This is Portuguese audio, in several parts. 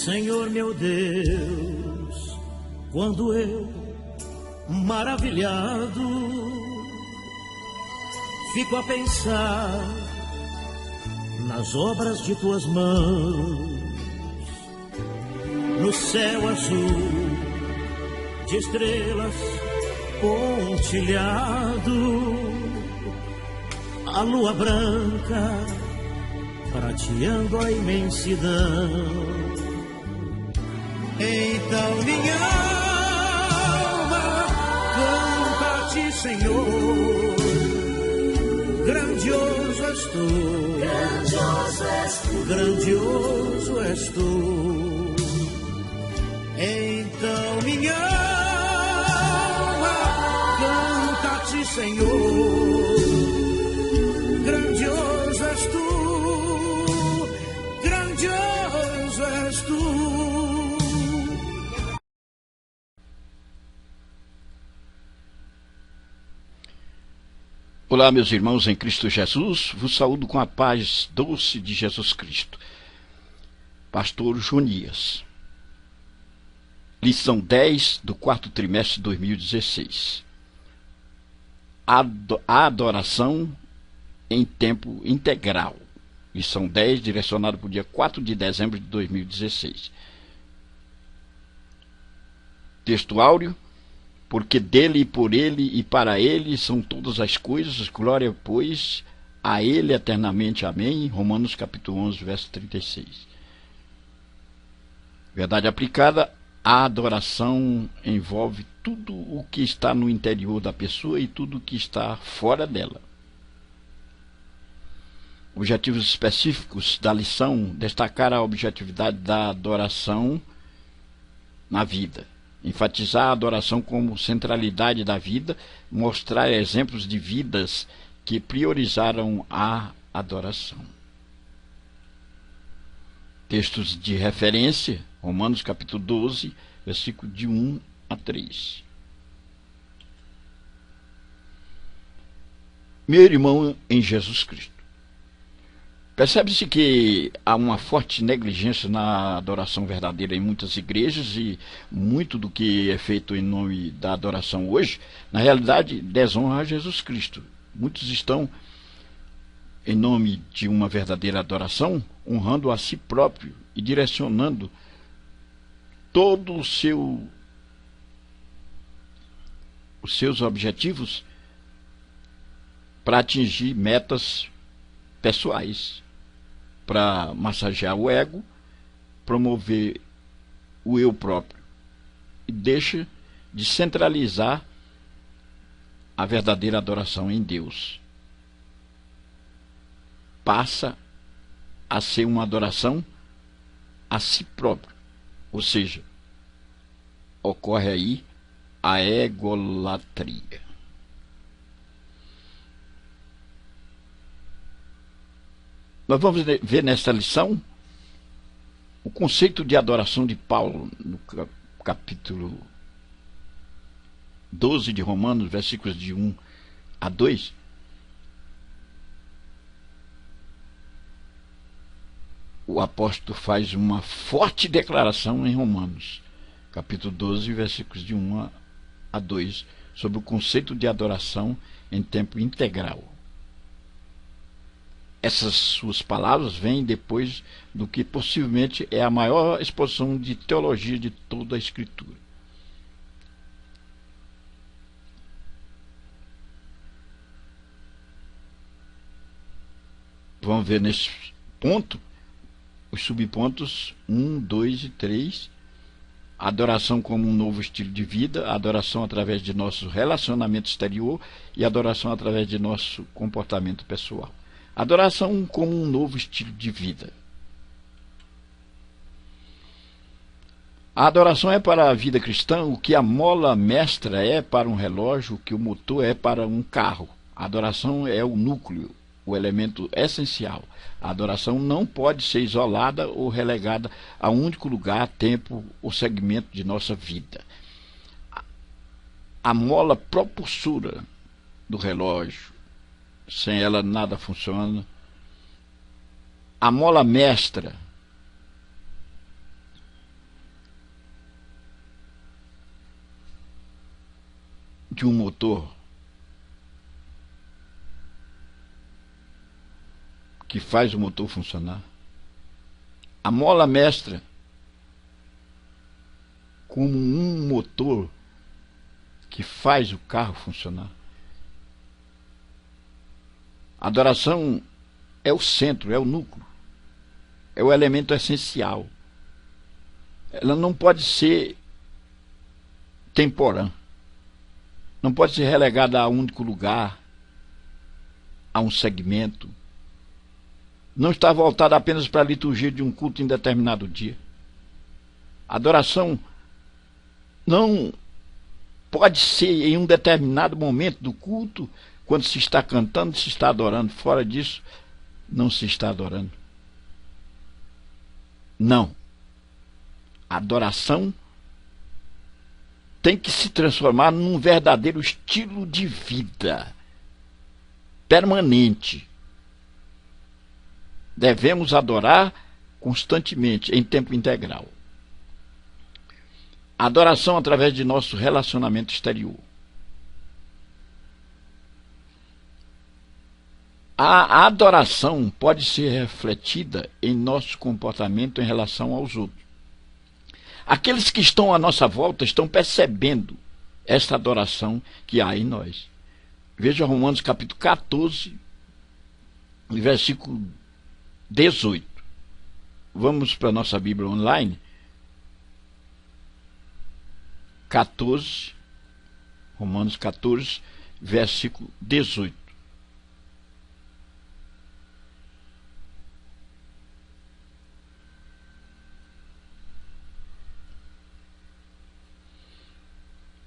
Senhor meu Deus, quando eu, maravilhado, fico a pensar nas obras de tuas mãos, no céu azul de estrelas pontilhado, a lua branca prateando a imensidão. Então minha alma canta a ti, Senhor, grandioso és tu, grandioso és tu, grandioso és tu. Então minha alma canta a ti, Senhor, grandioso és tu, grandioso és tu. Olá, meus irmãos em Cristo Jesus, vos saúdo com a paz doce de Jesus Cristo. Pastor Jonias. Lição 10 do quarto trimestre de 2016. A adoração em tempo integral. Lição 10, direcionada para o dia 4 de dezembro de 2016. Texto áureo. Porque dele e por ele e para ele são todas as coisas, glória, pois, a ele eternamente. Amém. Romanos capítulo 11, verso 36. Verdade aplicada, a adoração envolve tudo o que está no interior da pessoa e tudo o que está fora dela. Objetivos específicos da lição: destacar a objetividade da adoração na vida. Enfatizar a adoração como centralidade da vida, mostrar exemplos de vidas que priorizaram a adoração. Textos de referência: Romanos capítulo 12, versículo de 1 a 3. Meu irmão em Jesus Cristo. Percebe-se que há uma forte negligência na adoração verdadeira em muitas igrejas, e muito do que é feito em nome da adoração hoje, na realidade, desonra a Jesus Cristo. Muitos estão, em nome de uma verdadeira adoração, honrando a si próprio e direcionando todo os seus objetivos para atingir metas pessoais, para massagear o ego, promover o eu próprio, e deixa de centralizar a verdadeira adoração em Deus. Passa a ser uma adoração a si próprio, ou seja, ocorre aí a egolatria. Nós vamos ver nesta lição o conceito de adoração de Paulo, no capítulo 12 de Romanos, versículos de 1 a 2. O apóstolo faz uma forte declaração em Romanos, capítulo 12, versículos de 1 a 2, sobre o conceito de adoração em tempo integral. Essas suas palavras vêm depois do que possivelmente é a maior exposição de teologia de toda a Escritura. Vamos ver nesse ponto os subpontos 1, 2 e 3. Adoração como um novo estilo de vida, adoração através de nosso relacionamento exterior e adoração através de nosso comportamento pessoal. Adoração como um novo estilo de vida. A adoração é para a vida cristã o que a mola mestra é para um relógio, o que o motor é para um carro. A adoração é o núcleo, o elemento essencial. A adoração não pode ser isolada ou relegada a um único lugar, tempo ou segmento de nossa vida. A mola propulsora do relógio, sem ela nada funciona. A mola mestra de um motor que faz o motor funcionar. A mola mestra, como um motor que faz o carro funcionar. A adoração é o centro, é o núcleo, é o elemento essencial. Ela não pode ser temporã, não pode ser relegada a um único lugar, a um segmento. Não está voltada apenas para a liturgia de um culto em determinado dia. A adoração não pode ser em um determinado momento do culto, quando se está cantando, se está adorando. Fora disso, não se está adorando. Não. A adoração tem que se transformar num verdadeiro estilo de vida permanente. Devemos adorar constantemente, em tempo integral. A adoração através de nosso relacionamento exterior. A adoração pode ser refletida em nosso comportamento em relação aos outros. Aqueles que estão à nossa volta estão percebendo esta adoração que há em nós. Veja Romanos capítulo 14, versículo 18. Vamos para a nossa Bíblia online. 14, Romanos 14, versículo 18.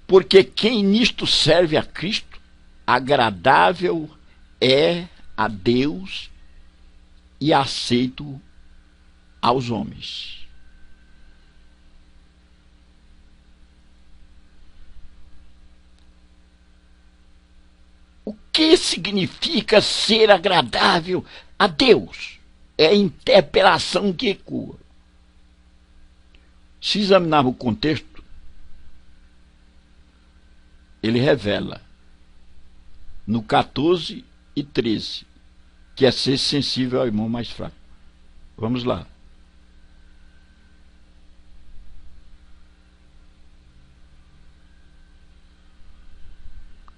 Porque quem nisto serve a Cristo, agradável é a Deus e aceito aos homens. O que significa ser agradável a Deus? É a interpelação que ecoa. Se examinarmos o contexto, ele revela no 14 e 13 que é ser sensível ao irmão mais fraco. Vamos lá.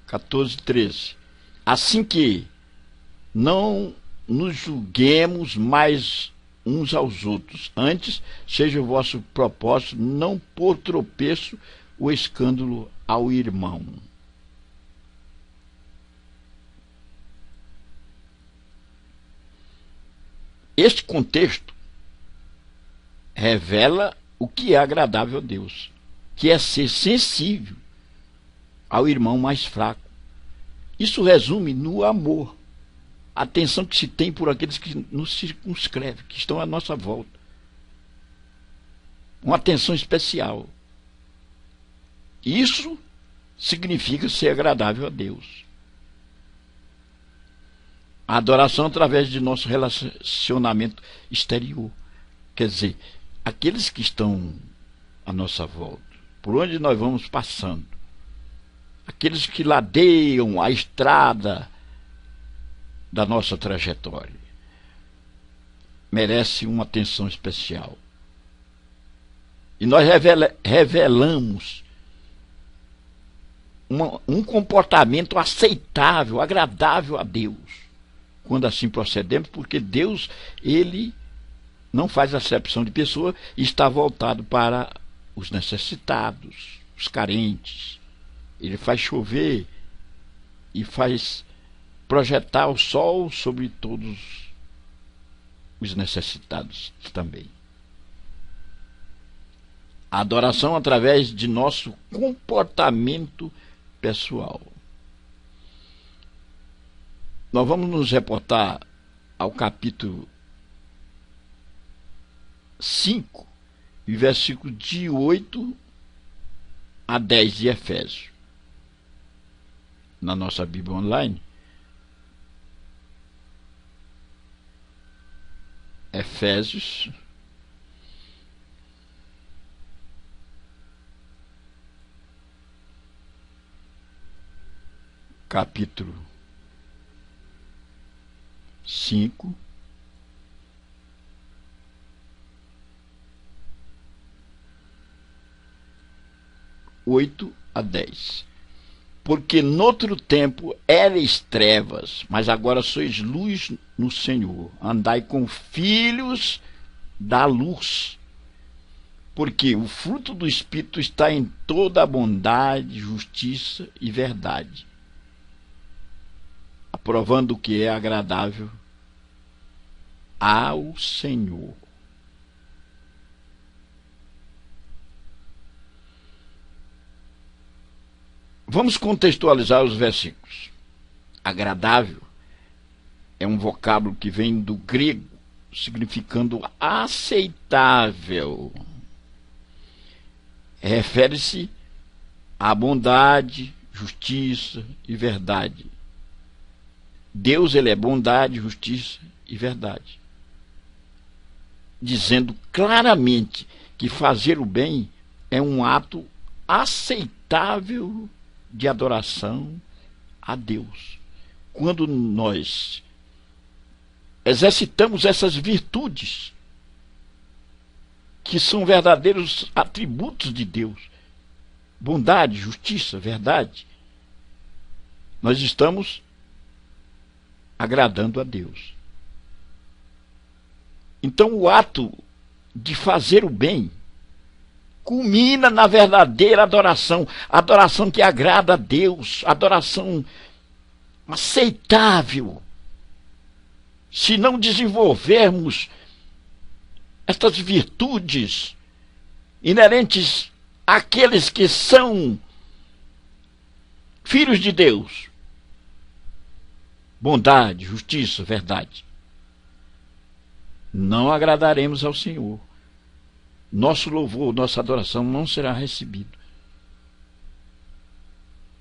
(14, 13) Assim que não nos julguemos mais uns aos outros, antes seja o vosso propósito não pôr tropeço o escândalo ao irmão. Este contexto revela o que é agradável a Deus, que é ser sensível ao irmão mais fraco. Isso resume no amor, a atenção que se tem por aqueles que nos circunscrevem, que estão à nossa volta. Uma atenção especial. Isso significa ser agradável a Deus. A adoração através de nosso relacionamento exterior. Quer dizer, aqueles que estão à nossa volta, por onde nós vamos passando, aqueles que ladeiam a estrada da nossa trajetória, merece uma atenção especial. E nós revelamos um comportamento aceitável, agradável a Deus, quando assim procedemos, porque Deus, ele não faz acepção de pessoa e está voltado para os necessitados, os carentes. Ele faz chover e faz projetar o sol sobre todos os necessitados também. A adoração através de nosso comportamento pessoal. Nós vamos nos reportar ao capítulo 5, versículo de 8 a 10 de Efésios. Na nossa Bíblia online. Efésios capítulo 5, a 10. Porque noutro tempo erais trevas, mas agora sois luz no Senhor. Andai com filhos da luz. Porque o fruto do Espírito está em toda a bondade, justiça e verdade, aprovando o que é agradável ao Senhor. Vamos contextualizar os versículos. Agradável é um vocábulo que vem do grego, significando aceitável. Refere-se à bondade, justiça e verdade. Deus, ele é bondade, justiça e verdade, dizendo claramente que fazer o bem é um ato aceitável de adoração a Deus. Quando nós exercitamos essas virtudes, que são verdadeiros atributos de Deus, bondade, justiça, verdade, nós estamos agradando a Deus. Então o ato de fazer o bem culmina na verdadeira adoração, adoração que agrada a Deus, adoração aceitável. Se não desenvolvermos estas virtudes inerentes àqueles que são filhos de Deus, bondade, justiça, verdade, não agradaremos ao Senhor. Nosso louvor, nossa adoração não será recebido.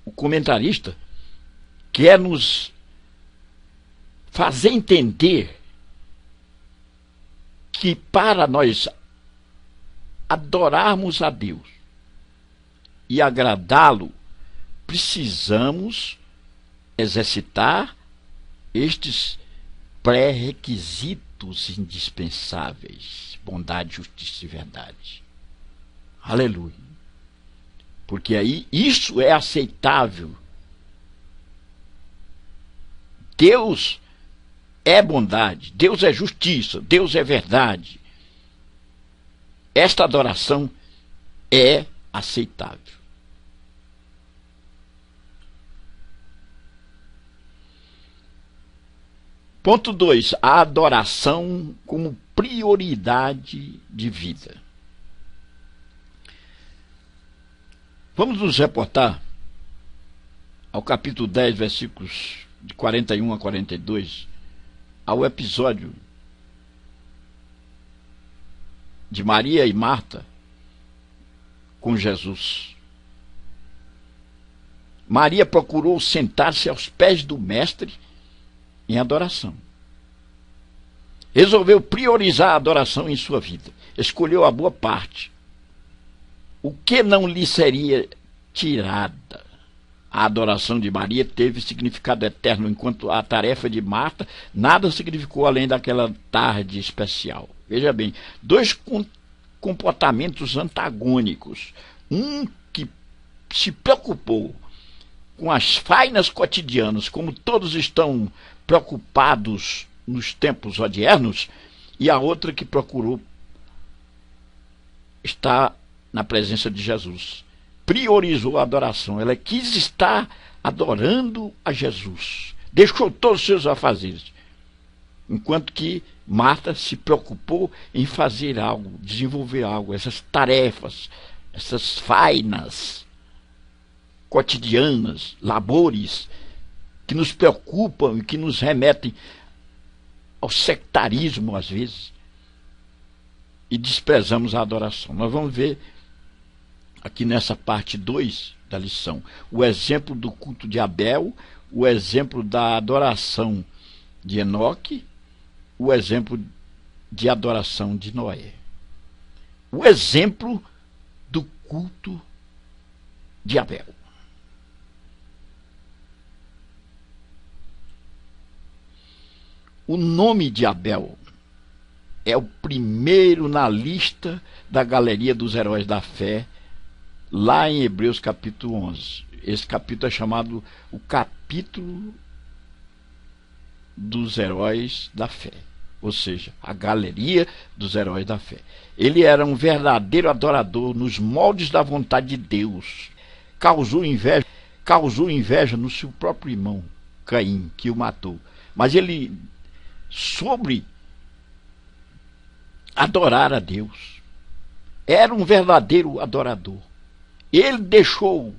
O comentarista quer nos fazer entender que para nós adorarmos a Deus e agradá-lo, precisamos exercitar estes pré-requisitos indispensáveis: bondade, justiça e verdade. Aleluia. Porque aí isso é aceitável. Deus é bondade, Deus é justiça, Deus é verdade. Esta adoração é aceitável. Ponto 2. A adoração como prioridade de vida. Vamos nos reportar ao capítulo 10, versículos de 41 a 42, ao episódio de Maria e Marta com Jesus. Maria procurou sentar-se aos pés do Mestre em adoração. Resolveu priorizar a adoração em sua vida. Escolheu a boa parte. O que não lhe seria tirada? A adoração de Maria teve significado eterno, enquanto a tarefa de Marta nada significou além daquela tarde especial. Veja bem, dois comportamentos antagônicos. Um que se preocupou com as fainas cotidianas, como todos estão preocupados nos tempos odiernos, e a outra que procurou estar na presença de Jesus. Priorizou a adoração. Ela quis estar adorando a Jesus. Deixou todos os seus afazeres. Enquanto que Marta se preocupou em fazer algo, desenvolver algo, essas tarefas, essas fainas cotidianas, labores, que nos preocupam e que nos remetem ao sectarismo, às vezes, e desprezamos a adoração. Nós vamos ver aqui nessa parte 2 da lição o exemplo do culto de Abel, o exemplo da adoração de Enoque, o exemplo de adoração de Noé, o exemplo do culto de Abel. O nome de Abel é o primeiro na lista da galeria dos heróis da fé, lá em Hebreus capítulo 11. Esse capítulo é chamado o capítulo dos heróis da fé, ou seja, a galeria dos heróis da fé. Ele era um verdadeiro adorador nos moldes da vontade de Deus. Causou inveja no seu próprio irmão, Caim, que o matou. Mas ele soube adorar a Deus. Era um verdadeiro adorador. Ele deixou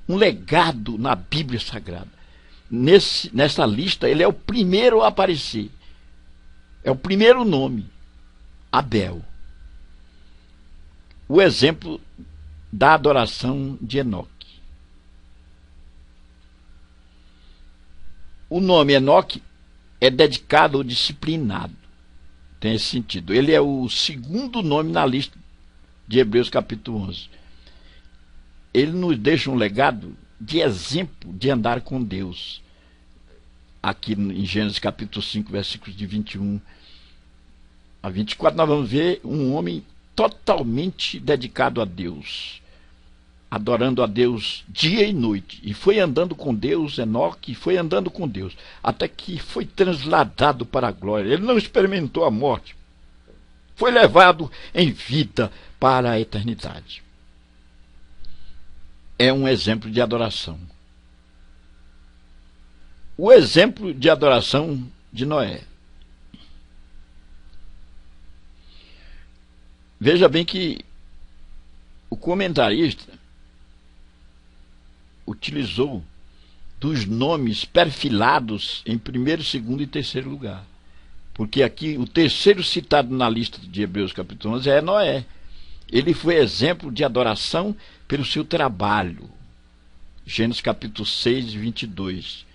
um legado na Bíblia Sagrada. Nessa lista, ele é o primeiro a aparecer. É o primeiro nome, Abel. O exemplo da adoração de Enoque. O nome Enoque é dedicado ao disciplinado. Tem esse sentido. Ele é o segundo nome na lista de Hebreus capítulo 11. Ele nos deixa um legado de exemplo de andar com Deus. Aqui em Gênesis capítulo 5, versículos de 21 a 24, nós vamos ver um homem totalmente dedicado a Deus, adorando a Deus dia e noite. E foi andando com Deus, Enoque, foi andando com Deus, até que foi transladado para a glória. Ele não experimentou a morte, foi levado em vida para a eternidade. É um exemplo de adoração. O exemplo de adoração de Noé. Veja bem que o comentarista utilizou dos nomes perfilados em primeiro, segundo e terceiro lugar. Porque aqui o terceiro citado na lista de Hebreus capítulo 11 é Noé. Ele foi exemplo de adoração pelo seu trabalho. Gênesis capítulo 6, 22.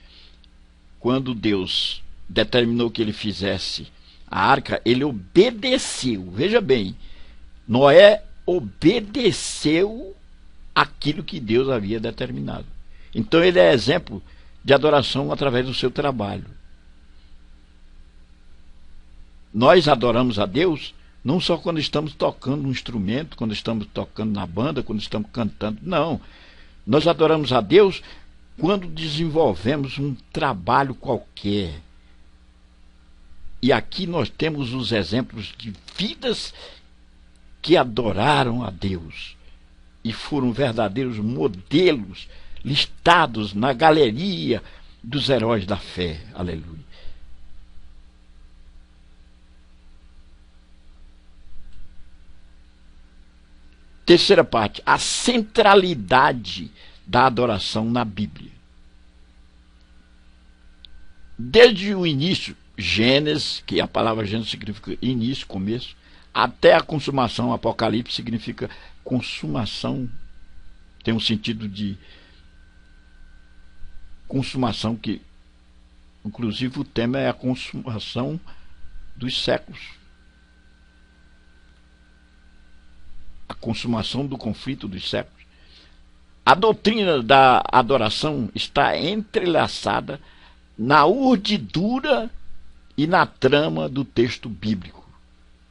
Quando Deus determinou que ele fizesse a arca, ele obedeceu. Veja bem, Noé obedeceu aquilo que Deus havia determinado. Então ele é exemplo de adoração através do seu trabalho. Nós adoramos a Deus não só quando estamos tocando um instrumento, quando estamos tocando na banda, quando estamos cantando. Não. Nós adoramos a Deus quando desenvolvemos um trabalho qualquer. E aqui nós temos os exemplos de vidas que adoraram a Deus e foram verdadeiros modelos listados na galeria dos heróis da fé. Aleluia. Terceira parte, a centralidade da adoração na Bíblia. Desde o início, Gênesis, que a palavra Gênesis significa início, começo, até a consumação, Apocalipse significa consumação, tem um sentido de consumação, que inclusive o tema é a consumação dos séculos. A consumação do conflito dos séculos. A doutrina da adoração está entrelaçada na urdidura e na trama do texto bíblico.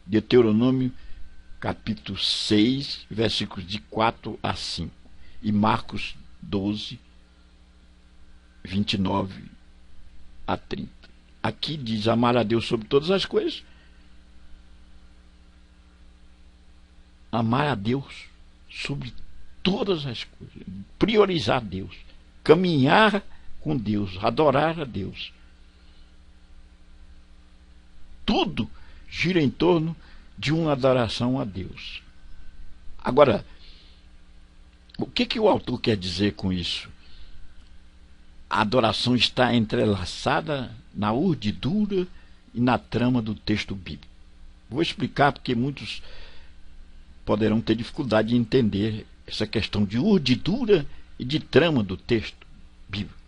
Deuteronômio capítulo 6, versículos de 4 a 5. E Marcos 12, 29 a 30. Aqui diz amar a Deus sobre todas as coisas. Amar a Deus sobre todas as coisas. Priorizar Deus. Caminhar com Deus. Adorar a Deus. Tudo gira em torno de uma adoração a Deus. Agora, o que o autor quer dizer com isso? A adoração está entrelaçada na urdidura e na trama do texto bíblico. Vou explicar porque muitos poderão ter dificuldade de entender essa questão de urdidura e de trama do texto bíblico.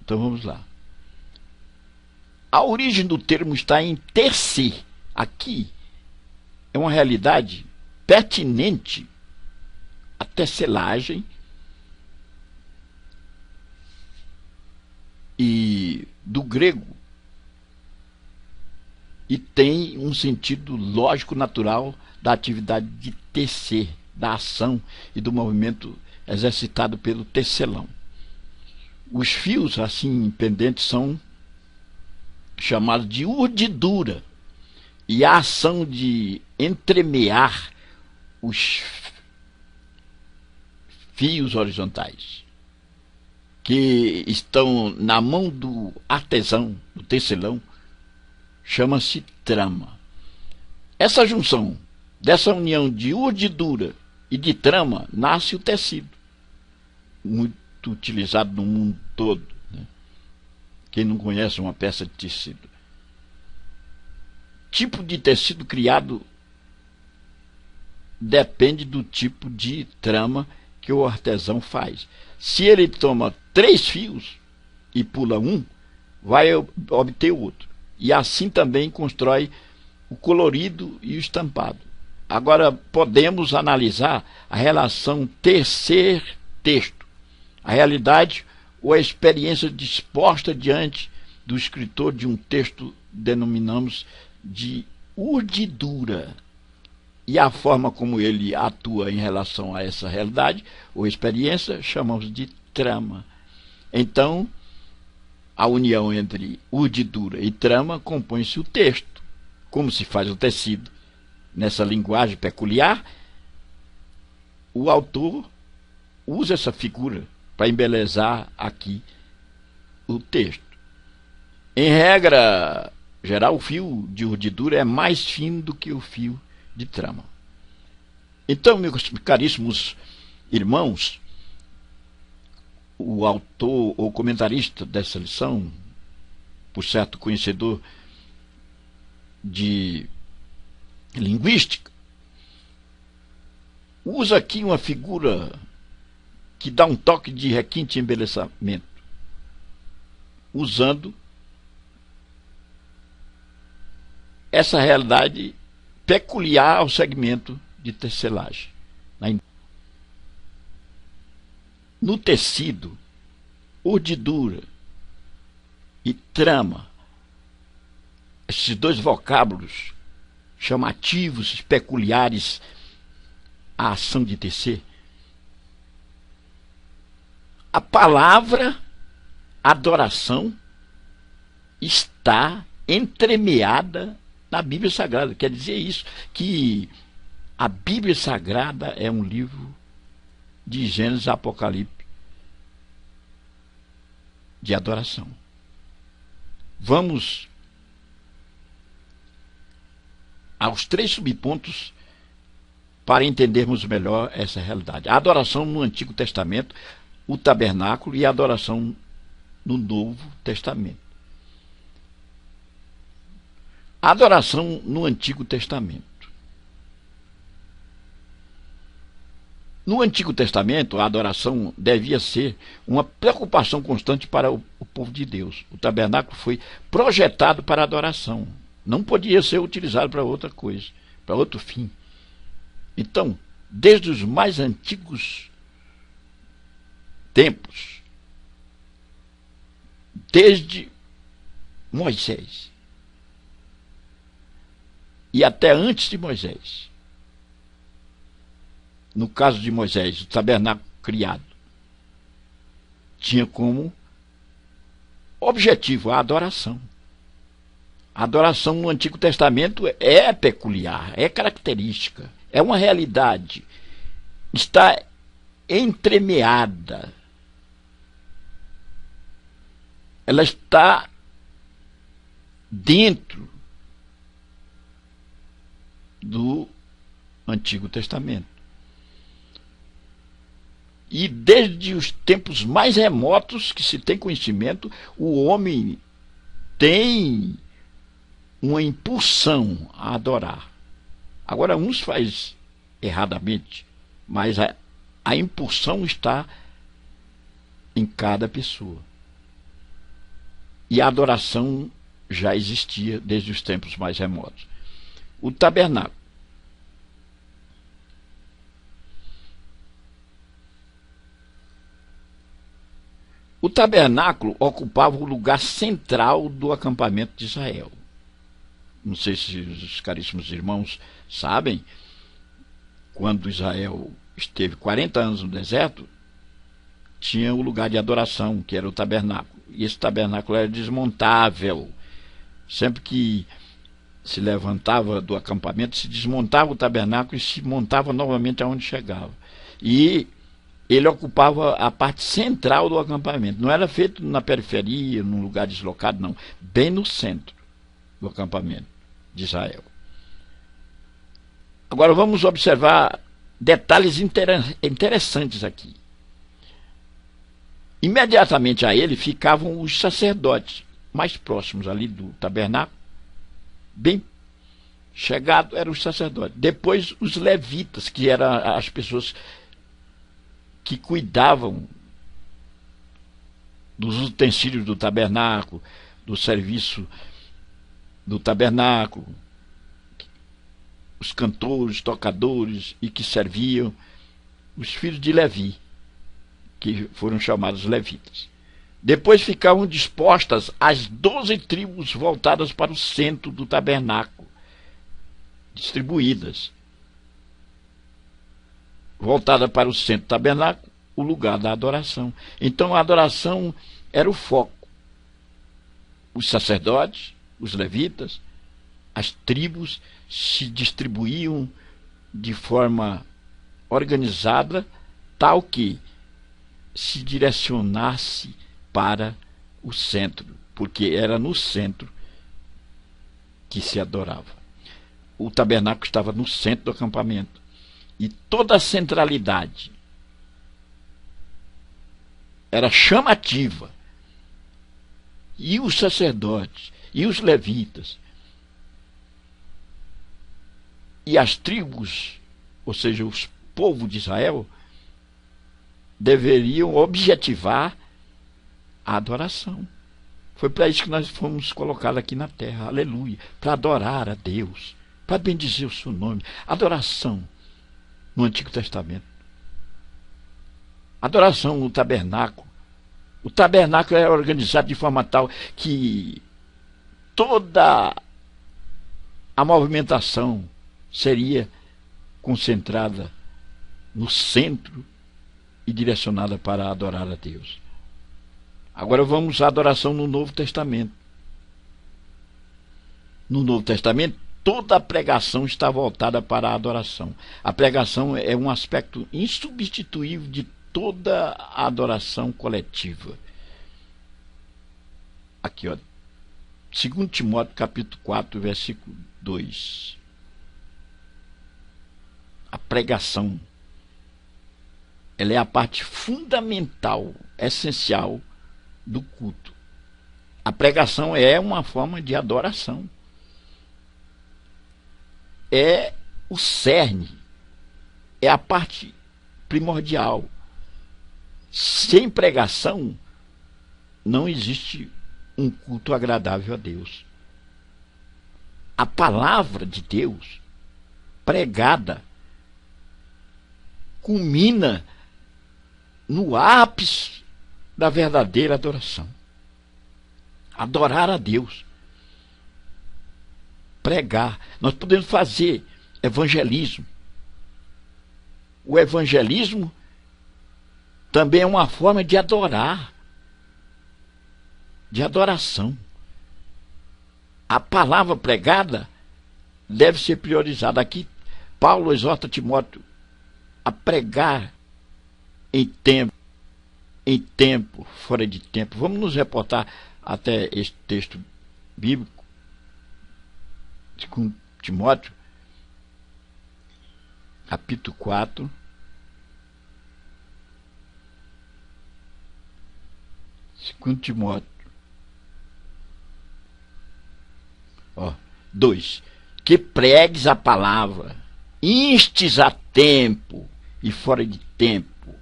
Então vamos lá. A origem do termo está em tecer. Aqui é uma realidade pertinente à tecelagem e do grego e tem um sentido lógico natural da atividade de tecer, da ação e do movimento exercitado pelo tecelão. Os fios assim pendentes são chamados de urdidura, e a ação de entremear os fios horizontais que estão na mão do artesão, do tecelão, chama-se trama. Essa junção, dessa união de urdidura e de trama, nasce o tecido, muito utilizado no mundo todo, né? Quem não conhece uma peça de tecido? Tipo de tecido criado depende do tipo de trama que o artesão faz. Se ele toma 3 fios e pula um, vai obter outro. E assim também constrói o colorido e o estampado. Agora podemos analisar a relação tecer-texto, a realidade ou a experiência disposta diante do escritor de um texto denominamos de urdidura, e a forma como ele atua em relação a essa realidade ou experiência chamamos de trama. Então, a união entre urdidura e trama compõe-se o texto. Como se faz o tecido nessa linguagem peculiar, o autor usa essa figura para embelezar aqui o texto. Em regra geral, o fio de urdidura é mais fino do que o fio de trama. Então, meus caríssimos irmãos, o autor ou comentarista dessa lição, por certo conhecedor de linguística, usa aqui uma figura que dá um toque de requinte e embelezamento, usando essa realidade peculiar ao segmento de tecelagem. No tecido, urdidura e trama, esses dois vocábulos chamativos, peculiares à ação de tecer, a palavra adoração está entremeada na Bíblia Sagrada. Quer dizer isso, que a Bíblia Sagrada é um livro de Gênesis a Apocalipse de adoração. Vamos aos 3 subpontos para entendermos melhor essa realidade. A adoração no Antigo Testamento, o tabernáculo, e a adoração no Novo Testamento. A adoração no Antigo Testamento. No Antigo Testamento, a adoração devia ser uma preocupação constante para o povo de Deus. O tabernáculo foi projetado para a adoração. Não podia ser utilizado para outra coisa, para outro fim. Então, desde os mais antigos tempos, desde Moisés e até antes de Moisés, no caso de Moisés, o tabernáculo criado tinha como objetivo a adoração. A adoração no Antigo Testamento é peculiar, é característica, é uma realidade, está entremeada, ela está dentro do Antigo Testamento. E desde os tempos mais remotos que se tem conhecimento, o homem tem uma impulsão a adorar. Agora, uns faz erradamente, mas a impulsão está em cada pessoa. E a adoração já existia desde os tempos mais remotos. O tabernáculo. O tabernáculo ocupava o lugar central do acampamento de Israel. Não sei se os caríssimos irmãos sabem, quando Israel esteve 40 anos no deserto, tinha o lugar de adoração, que era o tabernáculo. E esse tabernáculo era desmontável. Sempre que se levantava do acampamento, se desmontava o tabernáculo e se montava novamente aonde chegava. E ele ocupava a parte central do acampamento. Não era feito na periferia, num lugar deslocado, não. Bem no centro do acampamento de Israel. Agora vamos observar detalhes interessantes aqui. Imediatamente a ele ficavam os sacerdotes mais próximos ali do tabernáculo, bem chegado eram os sacerdotes. Depois os levitas, que eram as pessoas que cuidavam dos utensílios do tabernáculo, do serviço do tabernáculo, os cantores, tocadores e que serviam, os filhos de Levi, que foram chamados levitas. Depois ficavam dispostas as 12 tribos voltadas para o centro do tabernáculo, distribuídas. Voltada para o centro do tabernáculo, o lugar da adoração. Então a adoração era o foco. Os sacerdotes, os levitas, as tribos se distribuíam de forma organizada, tal que se direcionasse para o centro, porque era no centro que se adorava. O tabernáculo estava no centro do acampamento e toda a centralidade era chamativa. E os sacerdotes e os levitas e as tribos, ou seja, os povos de Israel, deveriam objetivar a adoração. Foi para isso que nós fomos colocados aqui na terra, aleluia, para adorar a Deus, para bendizer o seu nome. Adoração no Antigo Testamento, adoração no tabernáculo. O tabernáculo é organizado de forma tal que toda a movimentação seria concentrada no centro e direcionada para adorar a Deus. Agora vamos à adoração no Novo Testamento. No Novo Testamento, toda a pregação está voltada para a adoração. A pregação é um aspecto insubstituível de toda a adoração coletiva. Aqui, ó, 2 Timóteo capítulo 4, versículo 2. A pregação, ela é a parte fundamental, essencial do culto. A pregação é uma forma de adoração. É o cerne, é a parte primordial. Sem pregação, não existe um culto agradável a Deus. A palavra de Deus, pregada, culmina no ápice da verdadeira adoração. Adorar a Deus. Pregar. Nós podemos fazer evangelismo. O evangelismo também é uma forma de adorar, de adoração. A palavra pregada deve ser priorizada. Aqui, Paulo exorta Timóteo a pregar em tempo, fora de tempo. Vamos nos reportar até este texto bíblico de Timóteo, capítulo 4, segundo Timóteo, 2. Que pregues a palavra, instes a tempo e fora de tempo,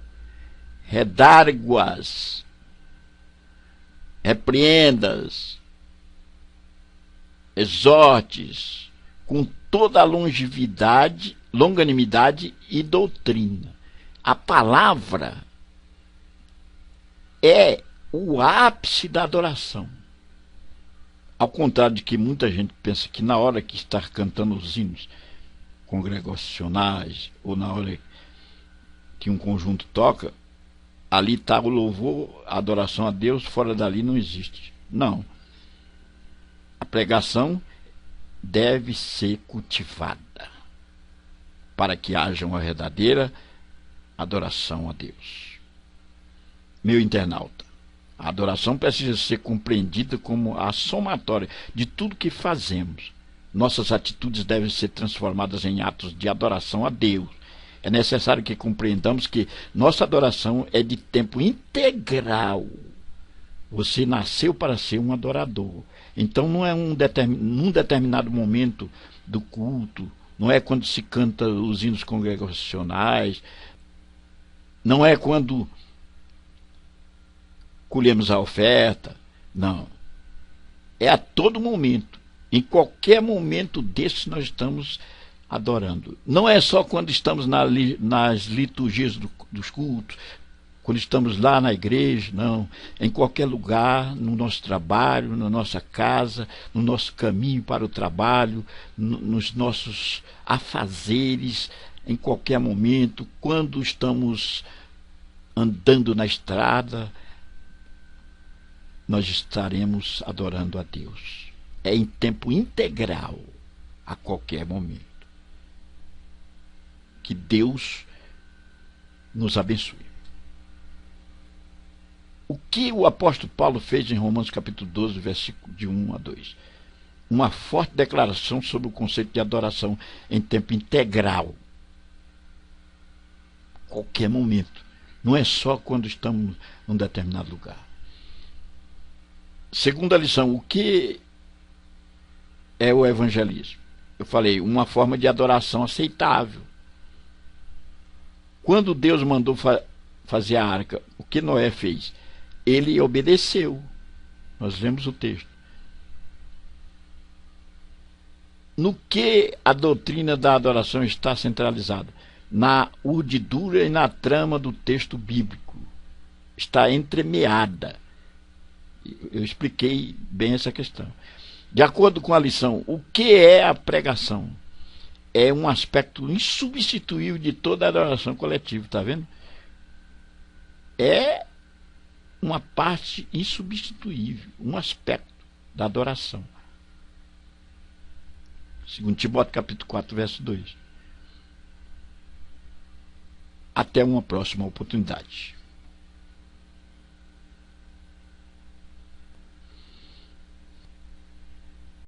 redarguas, repreendas, exortes com toda a longanimidade e doutrina. A palavra é o ápice da adoração. Ao contrário de que muita gente pensa que na hora que está cantando os hinos congregacionais ou na hora que um conjunto toca, ali está o louvor, a adoração a Deus, fora dali não existe. Não. A pregação deve ser cultivada para que haja uma verdadeira adoração a Deus. Meu internauta, a adoração precisa ser compreendida como a somatória de tudo que fazemos. Nossas atitudes devem ser transformadas em atos de adoração a Deus. É necessário que compreendamos que nossa adoração é de tempo integral. Você nasceu para ser um adorador. Então não é num determinado momento do culto, não é quando se canta os hinos congregacionais, não é quando colhemos a oferta, não. É a todo momento. Em qualquer momento desse nós estamos adorando. Não é só quando estamos nas liturgias dos cultos, quando estamos lá na igreja, não. Em qualquer lugar, no nosso trabalho, na nossa casa, no nosso caminho para o trabalho, nos nossos afazeres, em qualquer momento, quando estamos andando na estrada, nós estaremos adorando a Deus. É em tempo integral, a qualquer momento. Que Deus nos abençoe. O que o apóstolo Paulo fez em Romanos capítulo 12, versículo de 1 a 2? Uma forte declaração sobre o conceito de adoração em tempo integral. Qualquer momento. Não é só quando estamos num determinado lugar. Segunda lição, o que é o evangelismo? Eu falei, uma forma de adoração aceitável. Quando Deus mandou fazer a arca, o que Noé fez? Ele obedeceu. Nós lemos o texto. No que a doutrina da adoração está centralizada? Na urdidura e na trama do texto bíblico. Está entremeada. Eu expliquei bem essa questão. De acordo com a lição, o que é a pregação? É um aspecto insubstituível de toda a adoração coletiva, está vendo? É uma parte insubstituível, um aspecto da adoração. 2 Timóteo capítulo 4, verso 2. Até uma próxima oportunidade.